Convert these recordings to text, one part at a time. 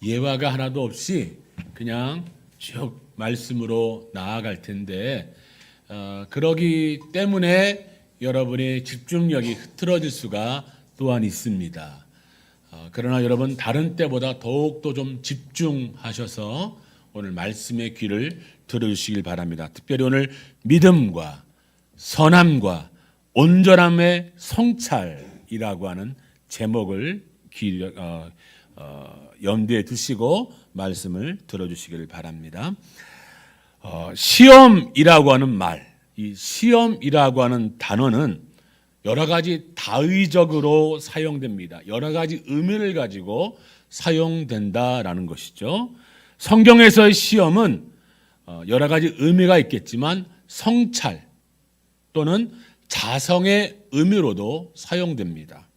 예화가 하나도 없이 그냥 쭉 말씀으로 나아갈 텐데 그러기 때문에 여러분의 집중력이 흐트러질 수가 또한 있습니다. 그러나 여러분 다른 때보다 더욱더 좀 집중하셔서 오늘 말씀의 귀를 들어주시길 바랍니다. 특별히 오늘 믿음과 선함과 온전함의 성찰이라고 하는 제목을 염두에 두시고 말씀을 들어주시기를 바랍니다. 시험이라고 하는 말, 이 시험이라고 하는 단어는 여러 가지 다의적으로 사용됩니다. 여러 가지 의미를 가지고 사용된다라는 것이죠. 성경에서의 시험은 여러 가지 의미가 있겠지만 성찰 또는 자성의 의미로도 사용됩니다.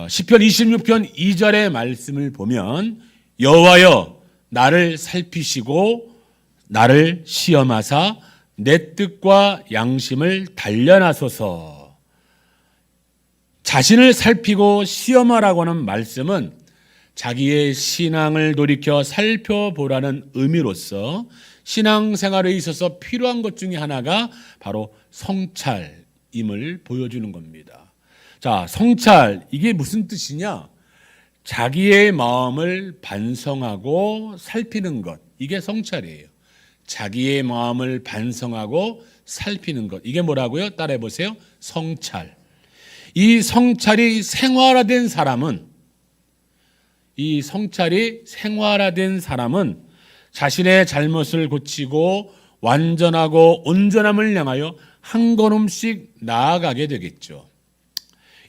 시편 26편 2절의 말씀을 보면 여호와여 나를 살피시고 나를 시험하사 내 뜻과 양심을 단련하소서. 자신을 살피고 시험하라고 하는 말씀은 자기의 신앙을 돌이켜 살펴보라는 의미로서 신앙생활에 있어서 필요한 것 중에 하나가 바로 성찰임을 보여주는 겁니다. 자, 성찰, 이게 무슨 뜻이냐? 자기의 마음을 반성하고 살피는 것, 이게 성찰이에요. 자기의 마음을 반성하고 살피는 것, 이게 뭐라고요? 따라해 보세요. 성찰. 이 성찰이 생활화된 사람은 자신의 잘못을 고치고 완전하고 온전함을 향하여 한 걸음씩 나아가게 되겠죠.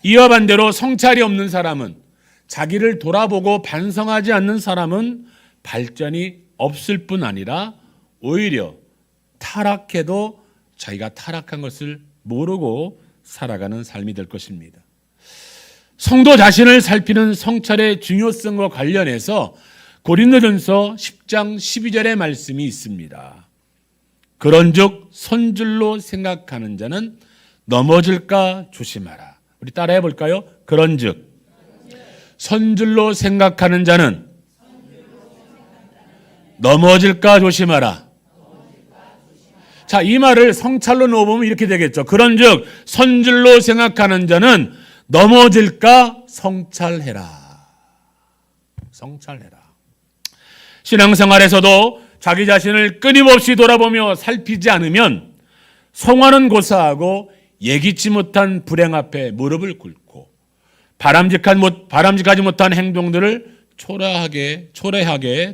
이와 반대로 성찰이 없는 사람은, 자기를 돌아보고 반성하지 않는 사람은 발전이 없을 뿐 아니라 오히려 타락해도 자기가 타락한 것을 모르고 살아가는 삶이 될 것입니다. 성도 자신을 살피는 성찰의 중요성과 관련해서 고린도전서 10장 12절의 말씀이 있습니다. 그런즉 선줄로 생각하는 자는 넘어질까 조심하라. 우리 따라해 볼까요? 그런즉 선줄로 생각하는 자는 넘어질까 조심하라. 자, 이 말을 성찰로 넣어보면 이렇게 되겠죠. 그런즉 선줄로 생각하는 자는 넘어질까 성찰해라. 성찰해라. 신앙생활에서도 자기 자신을 끊임없이 돌아보며 살피지 않으면 성화는 고사하고 예기치 못한 불행 앞에 무릎을 꿇고 바람직하지 못한 행동들을 초래하게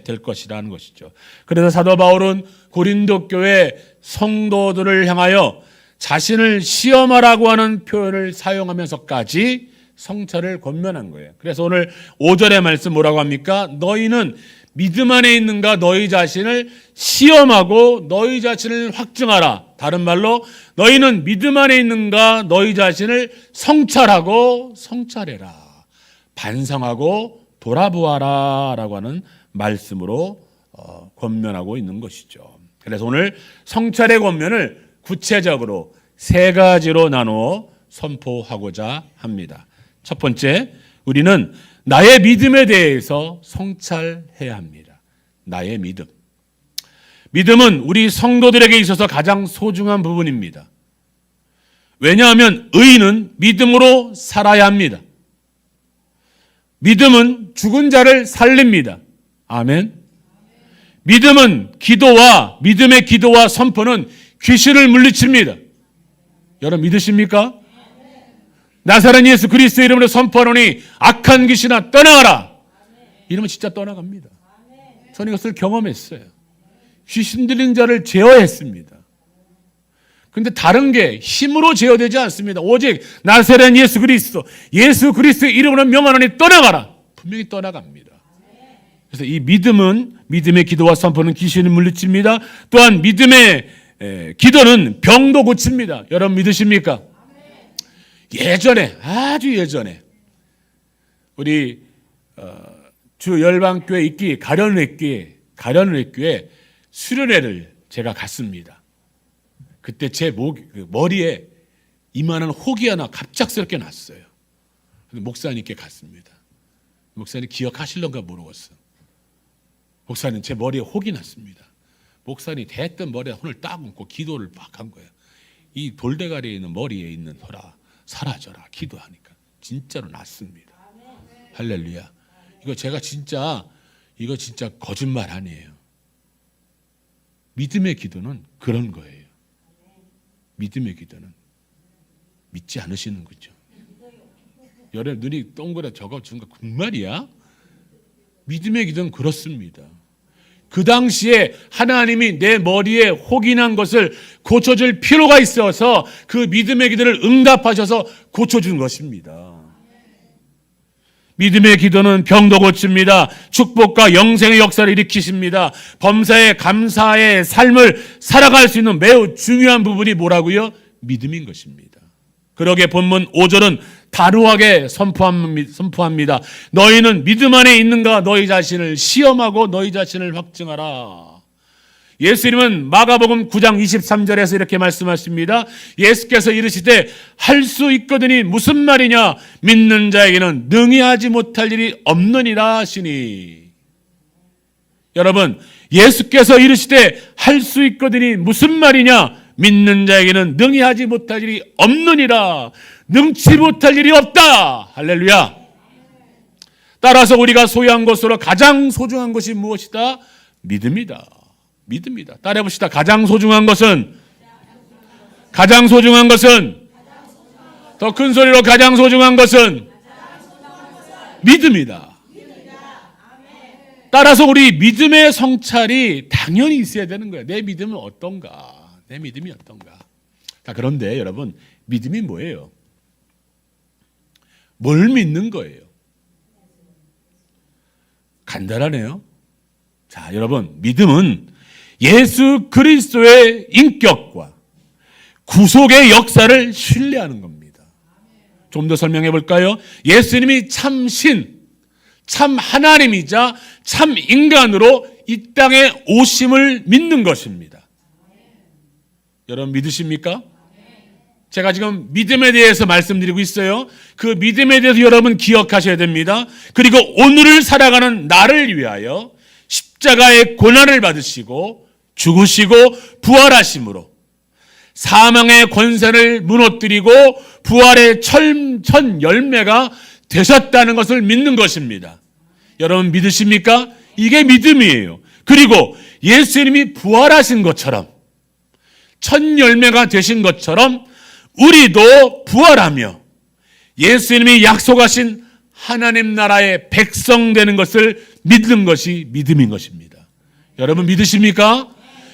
될 것이라는 것이죠. 그래서 사도 바울은 고린도 교회 성도들을 향하여 자신을 시험하라고 하는 표현을 사용하면서까지 성찰을 권면한 거예요. 그래서 오늘 5절의 말씀 뭐라고 합니까? 너희는 믿음 안에 있는가 너희 자신을 시험하고 너희 자신을 확증하라. 다른 말로 너희는 믿음 안에 있는가 너희 자신을 성찰하고 성찰해라. 반성하고 돌아보아라 라고 하는 말씀으로 권면하고 있는 것이죠. 그래서 오늘 성찰의 권면을 구체적으로 세 가지로 나누어 선포하고자 합니다. 첫 번째, 우리는 나의 믿음에 대해서 성찰해야 합니다. 나의 믿음. 믿음은 우리 성도들에게 있어서 가장 소중한 부분입니다. 왜냐하면 의인은 믿음으로 살아야 합니다. 믿음은 죽은 자를 살립니다. 아멘. 믿음은 믿음의 기도와 선포는 귀신을 물리칩니다. 여러분 믿으십니까? 나사렛 예수 그리스도의 이름으로 선포하노니 악한 귀신아 떠나가라. 이러면 진짜 떠나갑니다. 저는 이것을 경험했어요. 귀신 들린 자를 제어했습니다. 그런데 다른 게 힘으로 제어되지 않습니다. 오직 나사렛 예수 그리스도의 이름으로 명하노니 떠나가라. 분명히 떠나갑니다. 그래서 이 믿음의 기도와 선포는 귀신을 물리칩니다. 또한 믿음의 기도는 병도 고칩니다. 여러분 믿으십니까? 아주 예전에 우리 주 열방교회 있기 가련회교회 수련회를 제가 갔습니다. 그때 제 머리에 이만한 혹이 하나 갑작스럽게 났어요. 목사님께 갔습니다. 목사님 기억하실런가 모르겠어요. 목사님, 제 머리에 혹이 났습니다. 목사님 대뜸 머리에 혼을 딱 얹고 기도를 막 한 거예요. 이 돌대가리에 있는 머리에 있는 혈아 사라져라 기도하니까 진짜로 낫습니다. 할렐루야. 이거 진짜 거짓말 아니에요. 믿음의 기도는 그런 거예요. 믿음의 기도는 믿지 않으시는 거죠. 여러분 눈이 동그랗게 적어준 거 정말이야? 믿음의 기도는 그렇습니다. 그 당시에 하나님이 내 머리에 혹이 난 것을 고쳐줄 필요가 있어서 그 믿음의 기도를 응답하셔서 고쳐준 것입니다. 믿음의 기도는 병도 고칩니다. 축복과 영생의 역사를 일으키십니다. 범사에 감사의 삶을 살아갈 수 있는 매우 중요한 부분이 뭐라고요? 믿음인 것입니다. 그러게 본문 5절은 단호하게 선포합니다. 너희는 믿음 안에 있는가? 너희 자신을 시험하고 너희 자신을 확증하라. 예수님은 마가복음 9장 23절에서 이렇게 말씀하십니다. 예수께서 이르시되 할 수 있거든이 무슨 말이냐? 믿는 자에게는 능히 하지 못할 일이 없느니라 하시니. 여러분, 예수께서 이르시되 할 수 있거든이 무슨 말이냐? 믿는 자에게는 능히 하지 못할 일이 없느니라. 능치 못할 일이 없다. 할렐루야. 따라서 우리가 소유한 것으로 가장 소중한 것이 무엇이다? 믿음이다. 믿음이다. 따라해 봅시다. 가장 소중한 것은 더 큰 소리로 가장 소중한 것은 믿음이다. 따라서 우리 믿음의 성찰이 당연히 있어야 되는 거예요. 내 믿음은 어떤가? 내 믿음이 어떤가? 자, 그런데 여러분, 믿음이 뭐예요? 뭘 믿는 거예요? 간단하네요. 자, 여러분, 믿음은 예수 그리스도의 인격과 구속의 역사를 신뢰하는 겁니다. 좀 더 설명해 볼까요? 예수님이 참 신, 참 하나님이자 참 인간으로 이 땅에 오심을 믿는 것입니다. 여러분 믿으십니까? 제가 지금 믿음에 대해서 말씀드리고 있어요. 그 믿음에 대해서 여러분 기억하셔야 됩니다. 그리고 오늘을 살아가는 나를 위하여 십자가의 고난을 받으시고 죽으시고 부활하심으로 사망의 권세를 무너뜨리고 부활의 첫 열매가 되셨다는 것을 믿는 것입니다. 여러분 믿으십니까? 이게 믿음이에요. 그리고 예수님이 부활하신 것처럼 첫 열매가 되신 것처럼 우리도 부활하며 예수님이 약속하신 하나님 나라의 백성 되는 것을 믿는 것이 믿음인 것입니다. 여러분 믿으십니까?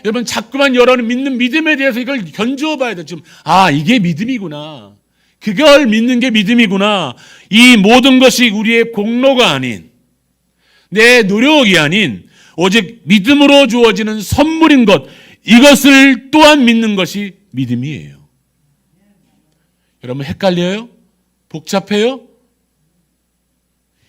여러분 자꾸만 여러분 믿는 믿음에 대해서 이걸 견주어 봐야 돼요. 지금 이게 믿음이구나. 그걸 믿는 게 믿음이구나. 이 모든 것이 우리의 공로가 아닌 내 노력이 아닌 오직 믿음으로 주어지는 선물인 것, 이것을 또한 믿는 것이 믿음이에요. 여러분 헷갈려요? 복잡해요?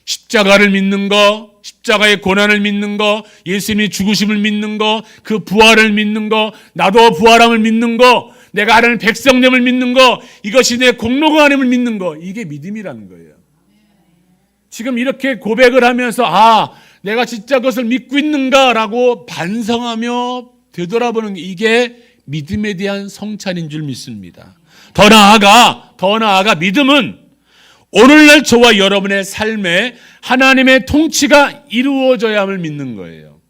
십자가를 믿는 거, 십자가의 고난을 믿는 거, 예수님이 죽으심을 믿는 거, 그 부활을 믿는 거, 나도 부활함을 믿는 거, 내가 하나님 백성됨을 믿는 거, 이것이 내 공로가 아님을 믿는 거, 이게 믿음이라는 거예요. 지금 이렇게 고백을 하면서 내가 진짜 그것을 믿고 있는가라고 반성하며 되돌아보는 게 이게 믿음에 대한 성찬인 줄 믿습니다. 더 나아가 믿음은 오늘날 저와 여러분의 삶에 하나님의 통치가 이루어져야 함을 믿는 거예요.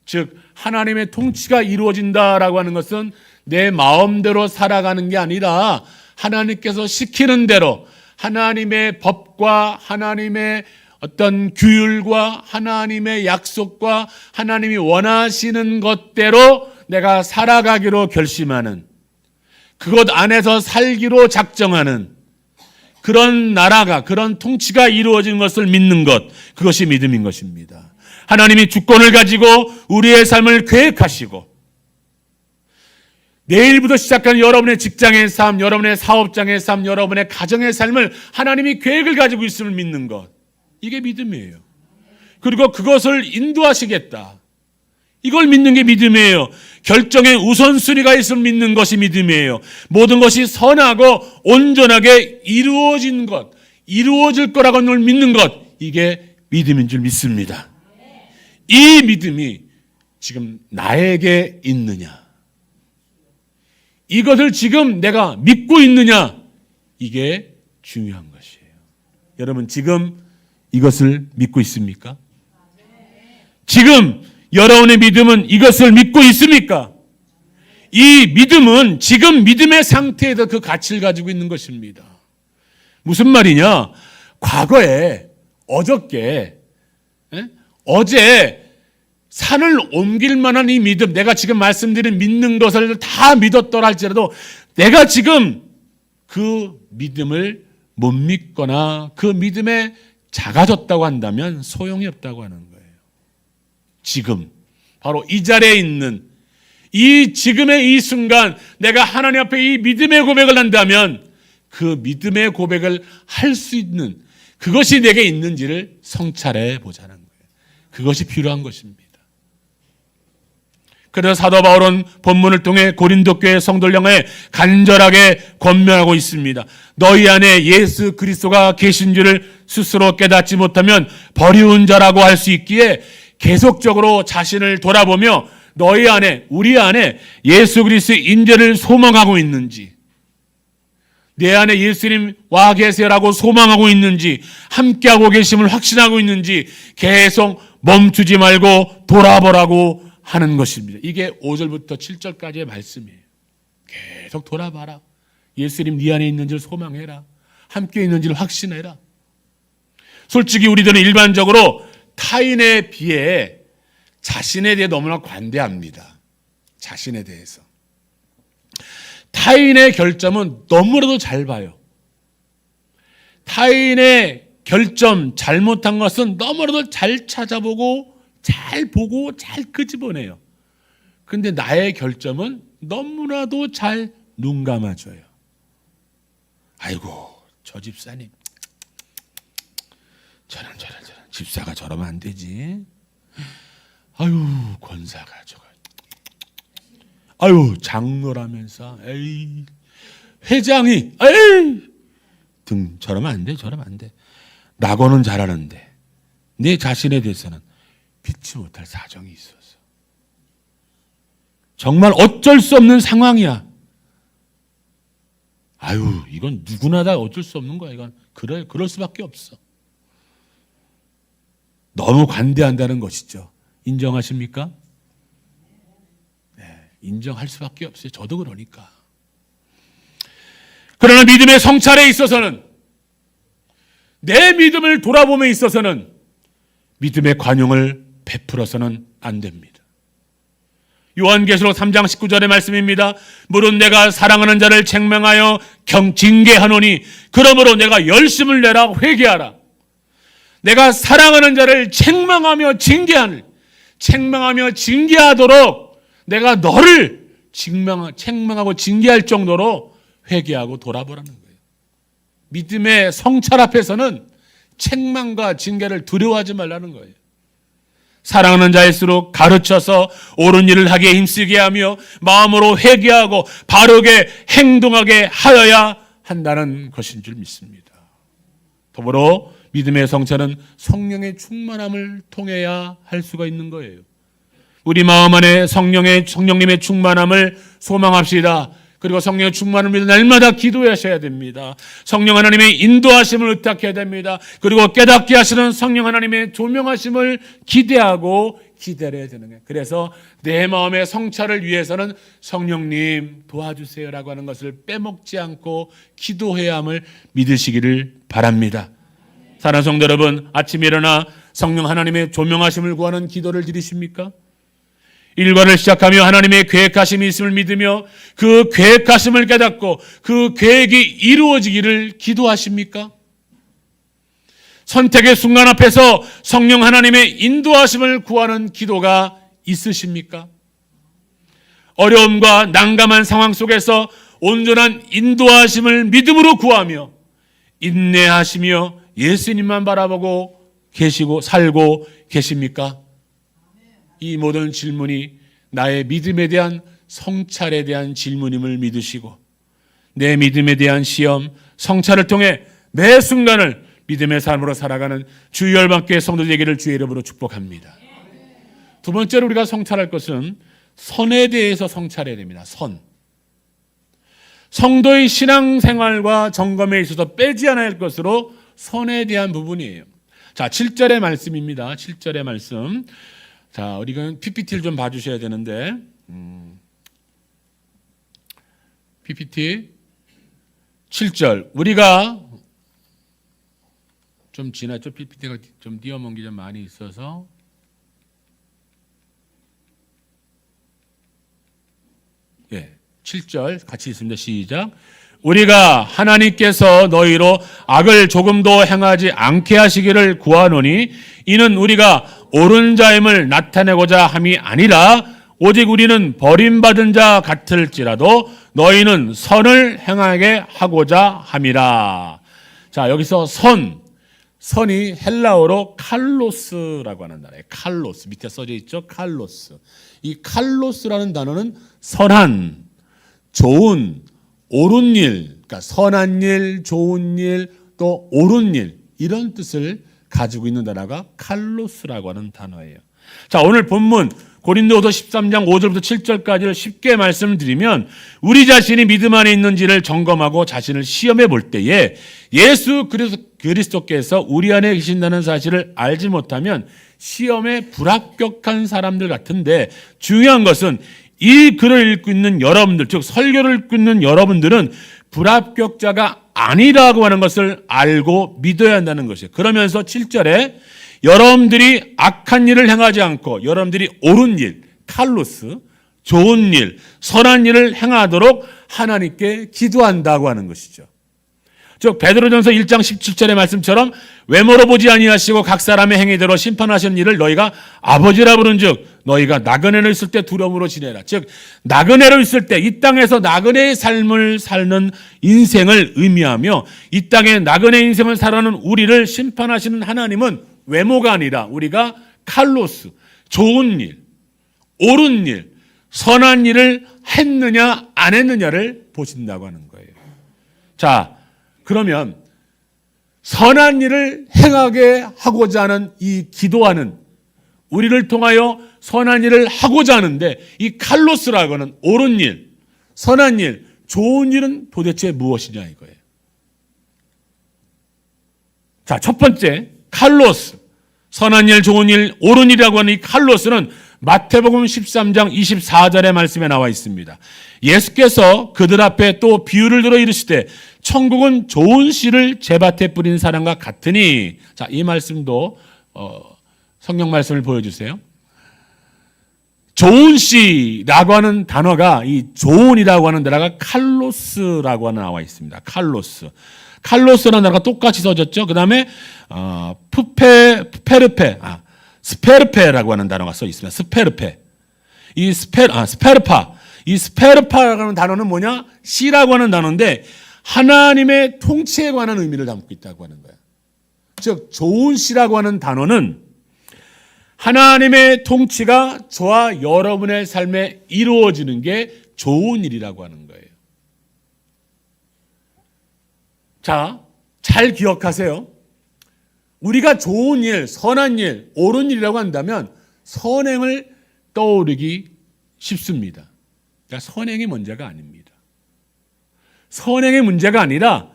즉 하나님의 통치가 이루어진다라고 하는 것은 내 마음대로 살아가는 게 아니라 하나님께서 시키는 대로 하나님의 법과 하나님의 어떤 규율과 하나님의 약속과 하나님이 원하시는 것대로 내가 살아가기로 결심하는, 그것 안에서 살기로 작정하는 그런 나라가, 그런 통치가 이루어진 것을 믿는 것, 그것이 믿음인 것입니다. 하나님이 주권을 가지고 우리의 삶을 계획하시고 내일부터 시작하는 여러분의 직장의 삶, 여러분의 사업장의 삶, 여러분의 가정의 삶을 하나님이 계획을 가지고 있음을 믿는 것, 이게 믿음이에요. 그리고 그것을 인도하시겠다, 이걸 믿는 게 믿음이에요. 결정의 우선순위가 있음을 믿는 것이 믿음이에요. 모든 것이 선하고 온전하게 이루어진 것, 이루어질 거라고 믿는 것, 이게 믿음인 줄 믿습니다. 이 믿음이 지금 나에게 있느냐? 이것을 지금 내가 믿고 있느냐? 이게 중요한 것이에요. 여러분 지금 이것을 믿고 있습니까? 지금 여러분의 믿음은 이것을 믿고 있습니까? 이 믿음은 지금 믿음의 상태에서 그 가치를 가지고 있는 것입니다. 무슨 말이냐? 과거에 어저께 어제 산을 옮길 만한 이 믿음, 내가 지금 말씀드린 믿는 것을 다 믿었더라 할지라도 내가 지금 그 믿음을 못 믿거나 그 믿음에 작아졌다고 한다면 소용이 없다고 하는 거예요. 지금 바로 이 자리에 있는 이 지금의 이 순간 내가 하나님 앞에 이 믿음의 고백을 한다면 그 믿음의 고백을 할 수 있는 그것이 내게 있는지를 성찰해 보자는 거예요. 그것이 필요한 것입니다. 그래서 사도 바울은 본문을 통해 고린도 교회 성도를 향해 간절하게 권면하고 있습니다. 너희 안에 예수 그리스도가 계신 줄을 스스로 깨닫지 못하면 버리운 자라고 할 수 있기에 계속적으로 자신을 돌아보며 너희 안에, 우리 안에 예수 그리스도의 인재를 소망하고 있는지, 내 안에 예수님 와 계세요라고 소망하고 있는지, 함께하고 계심을 확신하고 있는지 계속 멈추지 말고 돌아보라고 하는 것입니다. 이게 5절부터 7절까지의 말씀이에요. 계속 돌아봐라. 예수님 네 안에 있는지를 소망해라. 함께 있는지를 확신해라. 솔직히 우리들은 일반적으로 타인에 비해 자신에 대해 너무나 관대합니다. 자신에 대해서. 타인의 결점은 너무나도 잘 봐요. 타인의 결점, 잘못한 것은 너무나도 잘 찾아보고 잘 보고 잘 끄집어내요. 근데 나의 결점은 너무나도 잘 눈 감아줘요. 아이고 저 집사님 저런 집사가 저러면 안 되지. 아유 권사가 저거 아유 장로라면서 에이 회장이 에이 등 저러면 안 돼. 나고는 잘하는데 내 자신에 대해서는 믿지 못할 사정이 있어서 정말 어쩔 수 없는 상황이야. 아유 이건 누구나 다 어쩔 수 없는 거야. 이건 그럴 수밖에 없어. 너무 관대한다는 것이죠. 인정하십니까? 네, 인정할 수밖에 없어요. 저도 그러니까. 그러나 믿음의 성찰에 있어서는, 내 믿음을 돌아봄에 있어서는 믿음의 관용을 베풀어서는 안 됩니다. 요한계시록 3장 19절의 말씀입니다. 물은 내가 사랑하는 자를 책망하여 징계하노니 그러므로 내가 열심을 내라 회개하라. 내가 사랑하는 자를 책망하며 징계하도록 내가 너를 책망하고 징계할 정도로 회개하고 돌아보라는 거예요. 믿음의 성찰 앞에서는 책망과 징계를 두려워하지 말라는 거예요. 사랑하는 자일수록 가르쳐서 옳은 일을 하기에 힘쓰게 하며 마음으로 회개하고 바르게 행동하게 하여야 한다는 것인 줄 믿습니다. 더불어 믿음의 성찰은 성령의 충만함을 통해야 할 수가 있는 거예요. 우리 마음 안에 성령님의 충만함을 소망합시다. 그리고 성령의 충만함을 위해 날마다 기도하셔야 됩니다. 성령 하나님의 인도하심을 의탁해야 됩니다. 그리고 깨닫게 하시는 성령 하나님의 조명하심을 기대하고 기다려야 되는 거예요. 그래서 내 마음의 성찰을 위해서는 성령님 도와주세요라고 하는 것을 빼먹지 않고 기도해야 함을 믿으시기를 바랍니다. 사랑하는 성도 여러분, 아침에 일어나 성령 하나님의 조명하심을 구하는 기도를 드리십니까? 일과를 시작하며 하나님의 계획하심이 있음을 믿으며 그 계획하심을 깨닫고 그 계획이 이루어지기를 기도하십니까? 선택의 순간 앞에서 성령 하나님의 인도하심을 구하는 기도가 있으십니까? 어려움과 난감한 상황 속에서 온전한 인도하심을 믿음으로 구하며 인내하시며 예수님만 바라보고 계시고 살고 계십니까? 이 모든 질문이 나의 믿음에 대한 성찰에 대한 질문임을 믿으시고 내 믿음에 대한 시험, 성찰을 통해 매 순간을 믿음의 삶으로 살아가는 주 열방교회 성도들 되기를 주의 이름으로 축복합니다. 두 번째로 우리가 성찰할 것은 선에 대해서 성찰해야 됩니다. 선. 성도의 신앙생활과 점검에 있어서 빼지 않아야 할 것으로 선에 대한 부분이에요. 자, 7절의 말씀입니다. 7절의 말씀. 자, 우리가 PPT를 좀 봐주셔야 되는데, PPT 7절. 우리가 좀 지났죠? PPT가 좀 띄어먹은 게 좀 많이 있어서. 예, 7절 같이 있습니다. 시작. 우리가 하나님께서 너희로 악을 조금도 행하지 않게 하시기를 구하노니 이는 우리가 옳은 자임을 나타내고자 함이 아니라 오직 우리는 버림받은 자 같을지라도 너희는 선을 행하게 하고자 함이라. 자, 여기서 선이 헬라어로 칼로스라고 하는 단어예요. 칼로스. 밑에 써져 있죠? 칼로스. 이 칼로스라는 단어는 선한, 좋은, 옳은 일, 그러니까 선한 일, 좋은 일, 또 옳은 일, 이런 뜻을 가지고 있는 단어가 칼로스라고 하는 단어예요. 자, 오늘 본문 고린도후서 13장 5절부터 7절까지를 쉽게 말씀드리면 우리 자신이 믿음 안에 있는지를 점검하고 자신을 시험해 볼 때에 예수 그리스도께서 우리 안에 계신다는 사실을 알지 못하면 시험에 불합격한 사람들 같은데, 중요한 것은 이 글을 읽고 있는 여러분들, 즉 설교를 읽고 있는 여러분들은 불합격자가 아니라고 하는 것을 알고 믿어야 한다는 것이에요. 그러면서 7절에 여러분들이 악한 일을 행하지 않고 여러분들이 옳은 일, 칼로스, 좋은 일, 선한 일을 행하도록 하나님께 기도한다고 하는 것이죠. 즉 베드로전서 1장 17절의 말씀처럼 외모로 보지 아니하시고 각 사람의 행위대로 심판하시는 일을 너희가 아버지라 부른즉 너희가 나그네로 있을 때 두려움으로 지내라. 즉 나그네로 있을 때 이 땅에서 나그네의 삶을 사는 인생을 의미하며 이 땅에 나그네 인생을 살아가는 우리를 심판하시는 하나님은 외모가 아니라 우리가 칼로스, 좋은 일, 옳은 일, 선한 일을 했느냐 안 했느냐를 보신다고 하는 거예요. 자, 그러면 선한 일을 행하게 하고자 하는 이 기도하는, 우리를 통하여 선한 일을 하고자 하는데 이 칼로스라고 하는 옳은 일, 선한 일, 좋은 일은 도대체 무엇이냐 이거예요. 자, 첫 번째 칼로스, 선한 일, 좋은 일, 옳은 일이라고 하는 이 칼로스는 마태복음 13장 24절의 말씀에 나와 있습니다. 예수께서 그들 앞에 또 비유를 들어 이르시되 천국은 좋은 씨를 제밭에 뿌린 사람과 같으니. 자, 이 말씀도 성경 말씀을 보여주세요. 좋은 씨라고 하는 단어가, 이 좋은이라고 하는 단어가 칼로스라고 하나 나와 있습니다. 칼로스. 칼로스라는 단어가 똑같이 써졌죠. 그 다음에 스페르페라고 하는 단어가 써 있습니다. 스페르페. 스페르파. 이 스페르파라고 하는 단어는 뭐냐? 씨라고 하는 단어인데 하나님의 통치에 관한 의미를 담고 있다고 하는 거예요. 즉 좋은 씨라고 하는 단어는 하나님의 통치가 저와 여러분의 삶에 이루어지는 게 좋은 일이라고 하는 거예요. 자, 잘 기억하세요. 우리가 좋은 일, 선한 일, 옳은 일이라고 한다면 선행을 떠오르기 쉽습니다. 그러니까 선행이 문제가 아닙니다. 선행의 문제가 아니라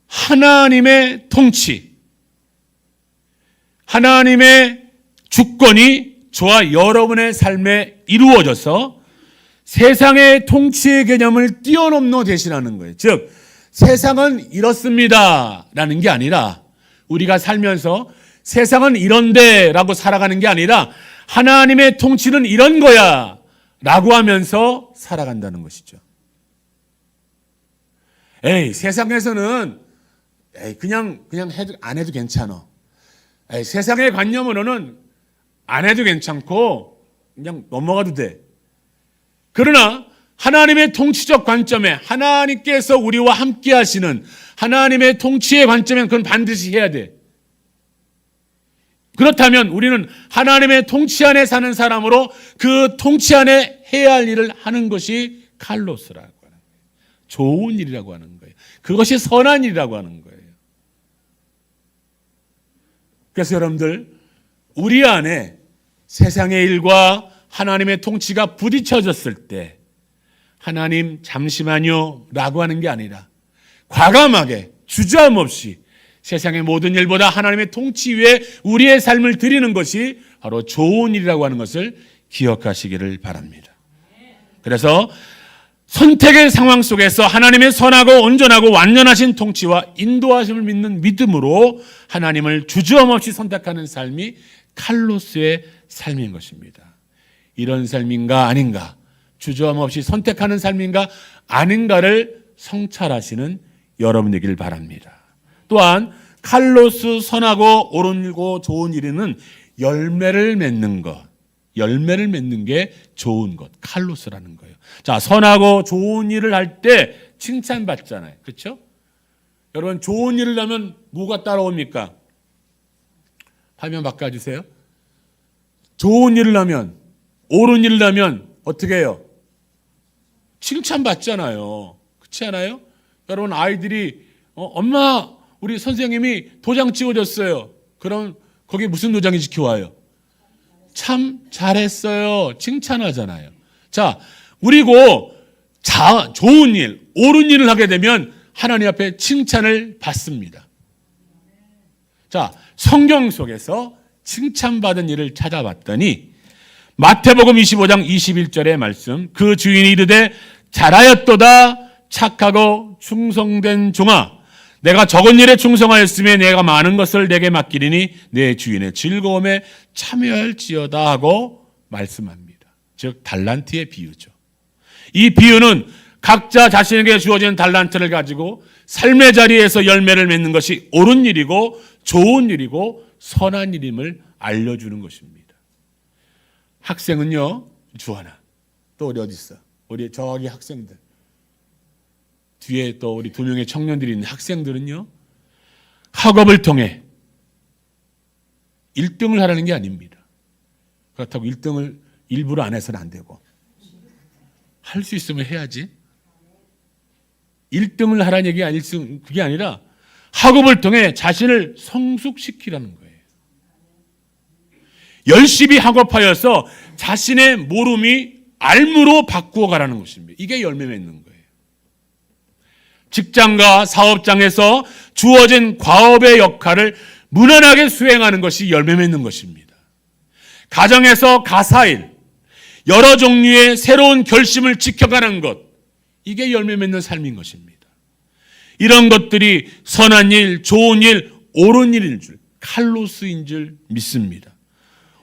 하나님의 통치, 하나님의 주권이 저와 여러분의 삶에 이루어져서 세상의 통치의 개념을 뛰어넘어 대신하는 거예요. 즉 세상은 이렇습니다 라는 게 아니라, 우리가 살면서 세상은 이런데 라고 살아가는 게 아니라 하나님의 통치는 이런 거야 라고 하면서 살아간다는 것이죠. 세상에서는 그냥 안 해도 괜찮아. 세상의 관념으로는 안 해도 괜찮고 그냥 넘어가도 돼. 그러나 하나님의 통치적 관점에, 하나님께서 우리와 함께 하시는 하나님의 통치의 관점엔 그건 반드시 해야 돼. 그렇다면 우리는 하나님의 통치 안에 사는 사람으로 그 통치 안에 해야 할 일을 하는 것이 칼로스라고 하는 거예요. 좋은 일이라고 하는 거예요. 그것이 선한 일이라고 하는 거예요. 그래서 여러분들, 우리 안에 세상의 일과 하나님의 통치가 부딪혀졌을 때 하나님 잠시만요 라고 하는 게 아니라 과감하게 주저함 없이 세상의 모든 일보다 하나님의 통치 위에 우리의 삶을 드리는 것이 바로 좋은 일이라고 하는 것을 기억하시기를 바랍니다. 그래서 선택의 상황 속에서 하나님의 선하고 온전하고 완전하신 통치와 인도하심을 믿는 믿음으로 하나님을 주저함 없이 선택하는 삶이 칼로스의 삶인 것입니다. 이런 삶인가 아닌가, 주저함 없이 선택하는 삶인가 아닌가를 성찰하시는 여러분이길 바랍니다. 또한 칼로스 선하고 옳고 좋은 일은 열매를 맺는 것, 열매를 맺는 게 좋은 것, 칼로스라는 거예요. 자, 선하고 좋은 일을 할 때 칭찬받잖아요. 그렇죠? 여러분 좋은 일을 하면 뭐가 따라옵니까? 화면 바꿔주세요. 좋은 일을 하면, 옳은 일을 하면 어떻게 해요? 칭찬받잖아요. 그렇지 않아요? 여러분 아이들이 엄마 우리 선생님이 도장 찍어줬어요. 그럼 거기 무슨 도장이 찍혀와요? 참 잘했어요. 칭찬하잖아요. 자, 그리고 좋은 일, 옳은 일을 하게 되면 하나님 앞에 칭찬을 받습니다. 자, 성경 속에서 칭찬받은 일을 찾아봤더니 마태복음 25장 21절의 말씀, 그 주인이 이르되 잘하였도다 착하고 충성된 종아, 내가 적은 일에 충성하였으면 내가 많은 것을 내게 맡기리니 내 주인의 즐거움에 참여할지어다 하고 말씀합니다. 즉 달란트의 비유죠. 이 비유는 각자 자신에게 주어진 달란트를 가지고 삶의 자리에서 열매를 맺는 것이 옳은 일이고 좋은 일이고 선한 일임을 알려주는 것입니다. 학생은요, 주하나 또 우리 어디 있어? 우리 저기 학생들 뒤에 또 우리 2명의 청년들이 있는 학생들은요, 학업을 통해 1등을 하라는 게 아닙니다. 그렇다고 1등을 일부러 안 해서는 안 되고 할 수 있으면 해야지. 1등을 하라는 얘기가 그게 아니라 학업을 통해 자신을 성숙시키라는 거예요. 열심히 학업하여서 자신의 모름이 알무로 바꾸어 가라는 것입니다. 이게 열매 맺는 거예요. 직장과 사업장에서 주어진 과업의 역할을 무난하게 수행하는 것이 열매 맺는 것입니다. 가정에서 가사일, 여러 종류의 새로운 결심을 지켜가는 것, 이게 열매 맺는 삶인 것입니다. 이런 것들이 선한 일, 좋은 일, 옳은 일인 줄, 칼로스인 줄 믿습니다.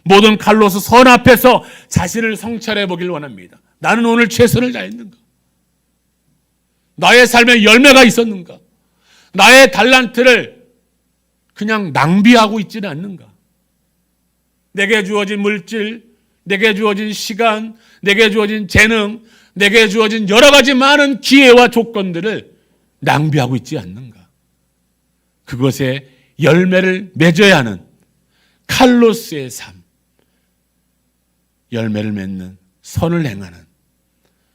모든 칼로스 선 앞에서 자신을 성찰해 보길 원합니다. 나는 오늘 최선을 다했는가? 나의 삶에 열매가 있었는가? 나의 달란트를 그냥 낭비하고 있지는 않는가? 내게 주어진 물질, 내게 주어진 시간, 내게 주어진 재능, 내게 주어진 여러 가지 많은 기회와 조건들을 낭비하고 있지 않는가? 그것에 열매를 맺어야 하는 칼로스의 삶, 열매를 맺는 선을 행하는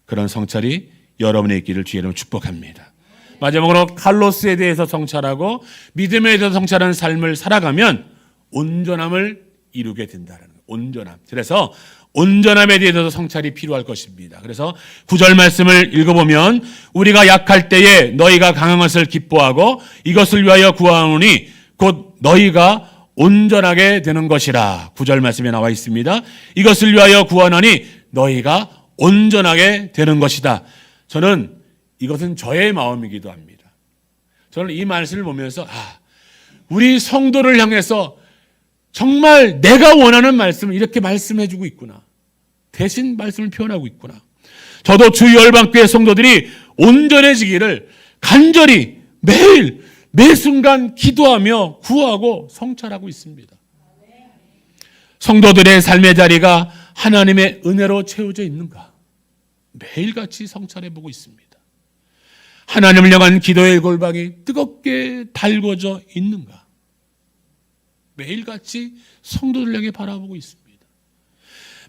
그런 성찰이 여러분의 있기를 주의 이름으로 축복합니다. 마지막으로 칼로스에 대해서 성찰하고 믿음에 대해서 성찰하는 삶을 살아가면 온전함을 이루게 된다는 거예요. 온전함. 그래서 온전함에 대해서 성찰이 필요할 것입니다. 그래서 9절 말씀을 읽어보면 우리가 약할 때에 너희가 강한 것을 기뻐하고 이것을 위하여 구하오니 곧 너희가 온전하게 되는 것이라. 9절 말씀에 나와 있습니다. 이것을 위하여 구하노니 너희가 온전하게 되는 것이다. 저는 이것은 저의 마음이기도 합니다. 저는 이 말씀을 보면서 우리 성도를 향해서 정말 내가 원하는 말씀을 이렇게 말씀해 주고 있구나. 대신 말씀을 표현하고 있구나. 저도 주 열방교회 성도들이 온전해지기를 간절히 매일 매 순간 기도하며 구하고 성찰하고 있습니다. 성도들의 삶의 자리가 하나님의 은혜로 채워져 있는가? 매일같이 성찰해 보고 있습니다. 하나님을 향한 기도의 골방이 뜨겁게 달궈져 있는가? 매일같이 성도들 향해 바라보고 있습니다.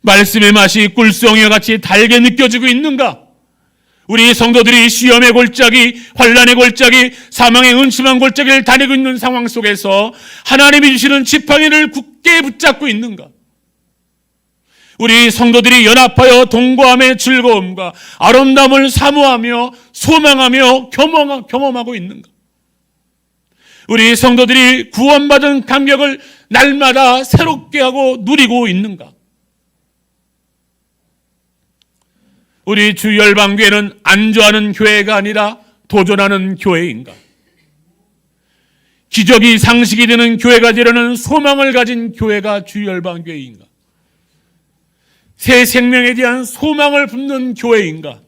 말씀의 맛이 꿀송이와 같이 달게 느껴지고 있는가? 우리 성도들이 시험의 골짜기, 환난의 골짜기, 사망의 음침한 골짜기를 다니고 있는 상황 속에서 하나님이 주시는 지팡이를 굳게 붙잡고 있는가? 우리 성도들이 연합하여 동거함의 즐거움과 아름다움을 사모하며 소망하며 경험하고 있는가? 우리 성도들이 구원받은 감격을 날마다 새롭게 하고 누리고 있는가? 우리 주 열방교회는 안주하는 교회가 아니라 도전하는 교회인가? 기적이 상식이 되는 교회가 되려는 소망을 가진 교회가 주 열방교회인가? 새 생명에 대한 소망을 품는 교회인가?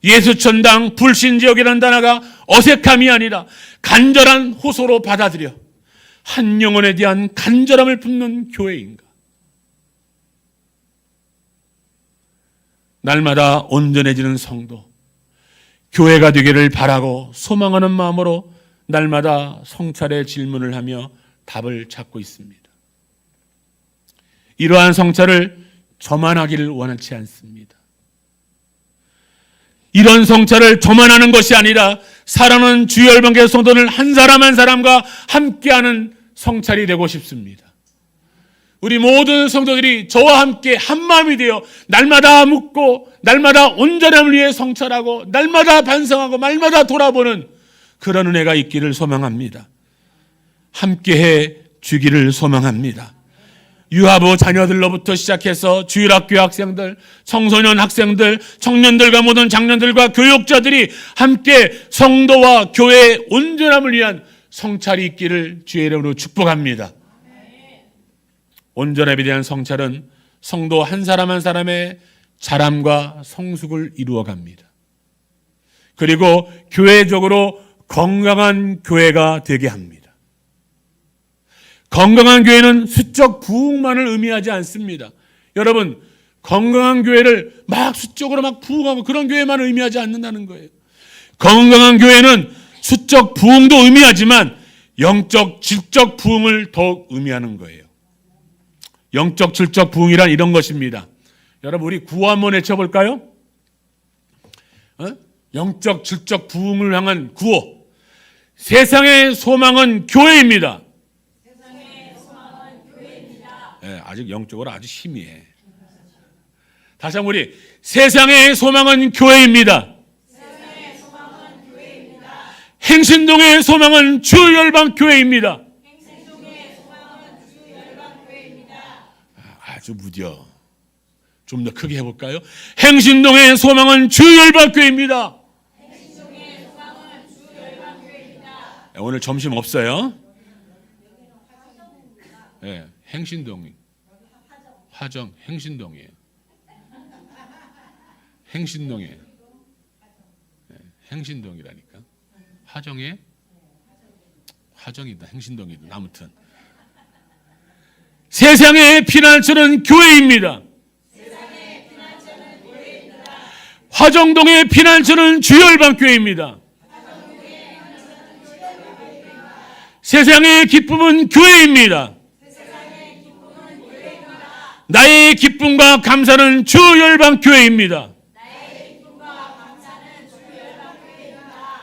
예수천당 불신지역이라는 단어가 어색함이 아니라 간절한 호소로 받아들여 한 영혼에 대한 간절함을 품는 교회인가? 날마다 온전해지는 성도, 교회가 되기를 바라고 소망하는 마음으로 날마다 성찰의 질문을 하며 답을 찾고 있습니다. 이러한 성찰을 저만 하기를 원하지 않습니다. 이런 성찰을 저만 하는 것이 아니라 사랑하는 주 열방교회 성도들 한 사람 한 사람과 함께하는 성찰이 되고 싶습니다. 우리 모든 성도들이 저와 함께 한마음이 되어 날마다 묻고 날마다 온전함을 위해 성찰하고 날마다 반성하고 날마다 돌아보는 그런 은혜가 있기를 소망합니다. 함께해 주기를 소망합니다. 유아부 자녀들로부터 시작해서 주일학교 학생들, 청소년 학생들, 청년들과 모든 장년들과 교육자들이 함께 성도와 교회의 온전함을 위한 성찰이 있기를 주의 이름으로 축복합니다. 온전함에 대한 성찰은 성도 한 사람 한 사람의 자람과 성숙을 이루어갑니다. 그리고 교회적으로 건강한 교회가 되게 합니다. 건강한 교회는 수적 부흥만을 의미하지 않습니다. 여러분, 건강한 교회를 막 수적으로 막 부흥하고 그런 교회만 의미하지 않는다는 거예요. 건강한 교회는 수적 부흥도 의미하지만 영적, 질적 부흥을 더욱 의미하는 거예요. 영적, 질적 부흥이란 이런 것입니다. 여러분, 우리 구호 한번 외쳐볼까요? 영적, 질적 부흥을 향한 구호. 세상의 소망은 교회입니다. 네, 아직 영적으로 아주 희미해. 다시 한번 우리 세상의 소망은 교회입니다. 행신동의 소망은 주 열방 교회입니다. 아주 무뎌. 좀 더 크게 해볼까요? 행신동의 소망은 주 열방 교회입니다. 오늘 점심 없어요. 네, 행신동이 화정 행신동이에요. 행신동이에요. 네, 행신동이라니까. 화정에 화정이다 행신동이다. 아무튼 세상의 피난처는 교회입니다. 화정동의 피난처는 주열방교회입니다. 세상의 기쁨은 교회입니다. 나의 기쁨과 감사는 주열방교회입니다.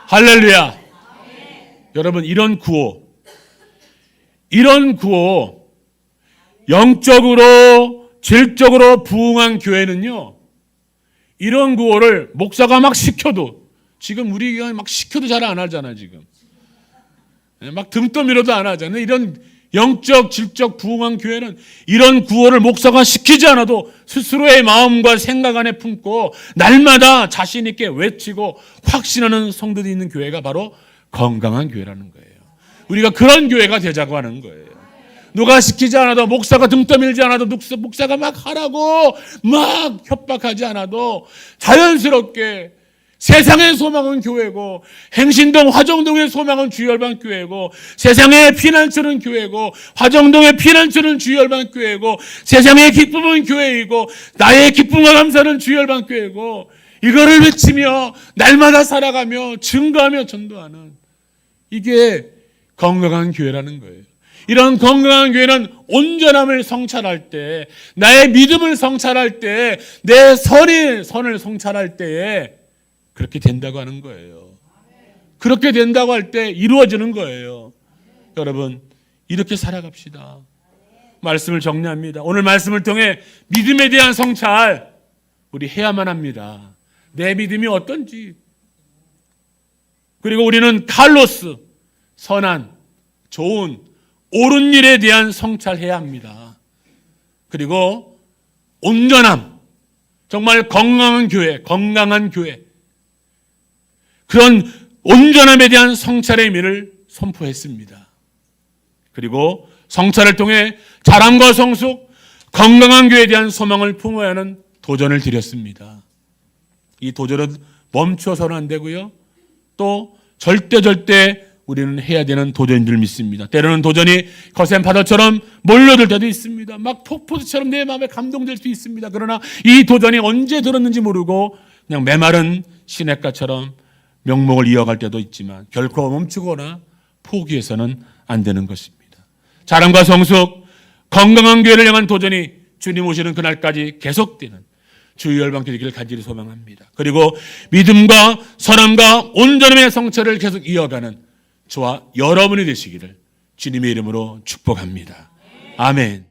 할렐루야. 여러분, 이런 구호, 영적으로 질적으로 부흥한 교회는요, 이런 구호를 목사가 막 시켜도, 지금 우리가 막 시켜도 잘 안 하잖아. 지금 막 등 떠밀어도 안 하잖아. 이런 영적 질적 부흥한 교회는 이런 구호를 목사가 시키지 않아도 스스로의 마음과 생각 안에 품고 날마다 자신 있게 외치고 확신하는 성도들이 있는 교회가 바로 건강한 교회라는 거예요. 우리가 그런 교회가 되자고 하는 거예요. 누가 시키지 않아도, 목사가 등 떠밀지 않아도, 목사가 막 하라고 막 협박하지 않아도 자연스럽게 세상의 소망은 교회고, 행신동 화정동의 소망은 주열방 교회고, 세상의 피난처는 교회고, 화정동의 피난처는 주열방 교회고, 세상의 기쁨은 교회이고, 나의 기쁨과 감사는 주열방 교회고, 이거를 외치며 날마다 살아가며 증거하며 전도하는, 이게 건강한 교회라는 거예요. 이런 건강한 교회는 온전함을 성찰할 때, 나의 믿음을 성찰할 때, 내 선을 성찰할 때에 그렇게 된다고 하는 거예요. 그렇게 된다고 할 때 이루어지는 거예요. 여러분, 이렇게 살아갑시다. 말씀을 정리합니다. 오늘 말씀을 통해 믿음에 대한 성찰 우리 해야만 합니다. 내 믿음이 어떤지. 그리고 우리는 칼로스, 선한, 좋은, 옳은 일에 대한 성찰해야 합니다. 그리고 온전함, 정말 건강한 교회, 그런 온전함에 대한 성찰의 의미를 선포했습니다. 그리고 성찰을 통해 자랑과 성숙, 건강한 교회에 대한 소망을 품어야 하는 도전을 드렸습니다. 이 도전은 멈춰서는 안 되고요. 또 절대 우리는 해야 되는 도전인 줄 믿습니다. 때로는 도전이 거센 파도처럼 몰려들 때도 있습니다. 막 폭포수처럼 내 마음에 감동될 수 있습니다. 그러나 이 도전이 언제 들었는지 모르고 그냥 메마른 시냇가처럼 명목을 이어갈 때도 있지만 결코 멈추거나 포기해서는 안 되는 것입니다. 자랑과 성숙, 건강한 교회를 향한 도전이 주님 오시는 그날까지 계속되는 주의 열방교 되기를 간절히 소망합니다. 그리고 믿음과 선함과 온전함의 성찰을 계속 이어가는 저와 여러분이 되시기를 주님의 이름으로 축복합니다. 아멘.